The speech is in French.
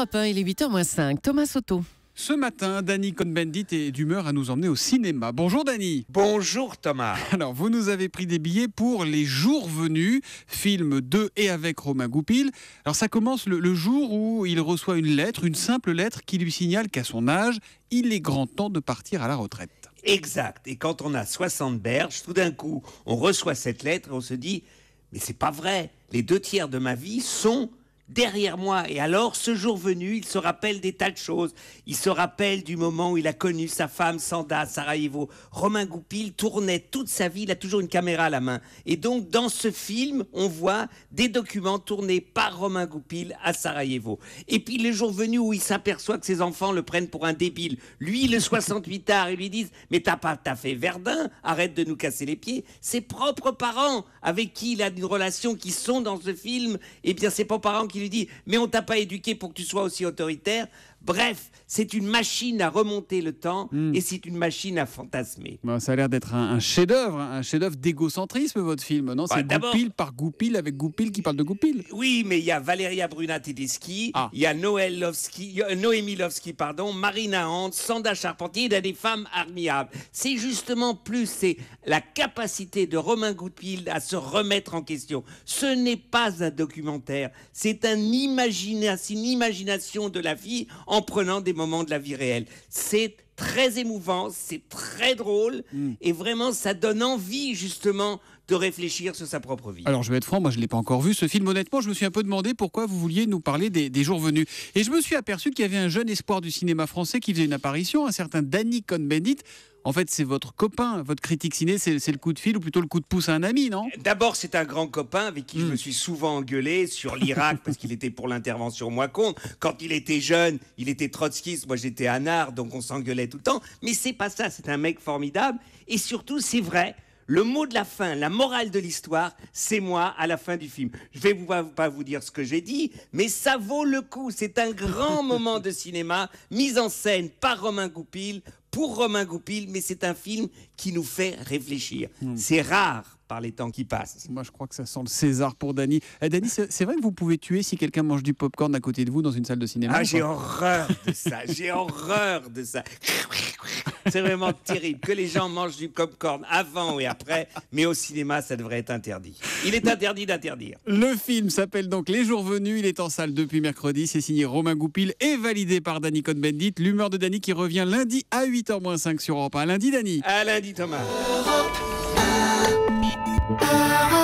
Europe 1, il est 8h-5. Thomas Soto. Ce matin, Danny Cohn-Bendit est d'humeur à nous emmener au cinéma. Bonjour Danny. Bonjour Thomas. Alors, vous nous avez pris des billets pour Les Jours Venus, film de et avec Romain Goupil. Alors, ça commence le jour où il reçoit une lettre, une simple lettre qui lui signale qu'à son âge, il est grand temps de partir à la retraite. Exact. Et quand on a 60 berges, tout d'un coup, on reçoit cette lettre et on se dit « Mais c'est pas vrai, les 2/3 de ma vie sont derrière moi. » Et alors, ce jour venu, il se rappelle des tas de choses. Il se rappelle du moment où il a connu sa femme Sanda à Sarajevo. Romain Goupil tournait toute sa vie, il a toujours une caméra à la main. Et donc, dans ce film, on voit des documents tournés par Romain Goupil à Sarajevo. Et puis, le jour venu où il s'aperçoit que ses enfants le prennent pour un débile. Lui, le 68 art, ils lui disent « Mais t'as fait Verdun, arrête de nous casser les pieds. » Ses propres parents, avec qui il a une relation, qui sont dans ce film, eh bien, ses parents qui lui disent « Mais on t'a pas éduqué pour que tu sois aussi autoritaire. » Bref, c'est une machine à remonter le temps et c'est une machine à fantasmer. Bon, ça a l'air d'être un chef-d'œuvre, un chef-d'œuvre d'égocentrisme, votre film, non? C'est Goupil par Goupil avec Goupil qui parle de Goupil. Oui, mais il y a Valeria Bruna-Tedeschi, il y a Noémie Lovski, Marina Hans, Sanda Charpentier, il y a des femmes admirables. C'est justement c'est la capacité de Romain Goupil à se remettre en question. Ce n'est pas un documentaire, c'est une imagination de la vie en prenant des moments de la vie réelle. C'est très émouvant, c'est très drôle et vraiment ça donne envie justement de réfléchir sur sa propre vie. Alors je vais être franc, moi je ne l'ai pas encore vu ce film. Honnêtement, je me suis un peu demandé pourquoi vous vouliez nous parler des jours venus. Et je me suis aperçu qu'il y avait un jeune espoir du cinéma français qui faisait une apparition, un certain Danny Cohn-Bendit. En fait, c'est votre copain, votre critique ciné, c'est le coup de fil ou plutôt le coup de pouce à un ami, non? D'abord, c'est un grand copain avec qui je me suis souvent engueulé sur l'Irak parce qu'il était pour l'intervention, moi contre. Quand il était jeune, il était trotskiste, moi j'étais anard, donc on s'engueulait tout le temps. Mais c'est pas ça, c'est un mec formidable. Et surtout, c'est vrai, le mot de la fin, la morale de l'histoire, c'est moi à la fin du film. Je vais pas vous dire ce que j'ai dit, mais ça vaut le coup. C'est un grand moment de cinéma, mis en scène par Romain Goupil, pour Romain Goupil, mais c'est un film qui nous fait réfléchir. C'est rare par les temps qui passent. Moi, je crois que ça sent le César pour Danny. Danny, c'est vrai que vous pouvez tuer si quelqu'un mange du popcorn à côté de vous dans une salle de cinéma? Ah, j'ai horreur de ça. J'ai horreur de ça. C'est vraiment terrible que les gens mangent du popcorn avant et après, mais au cinéma, ça devrait être interdit. Il est interdit d'interdire. Le film s'appelle donc Les Jours Venus. Il est en salle depuis mercredi. C'est signé Romain Goupil et validé par Danny Cohn-Bendit. L'humeur de Danny qui revient lundi à 8h-5 sur Europe 1. À lundi, Danny. À lundi, Thomas. Europe 1.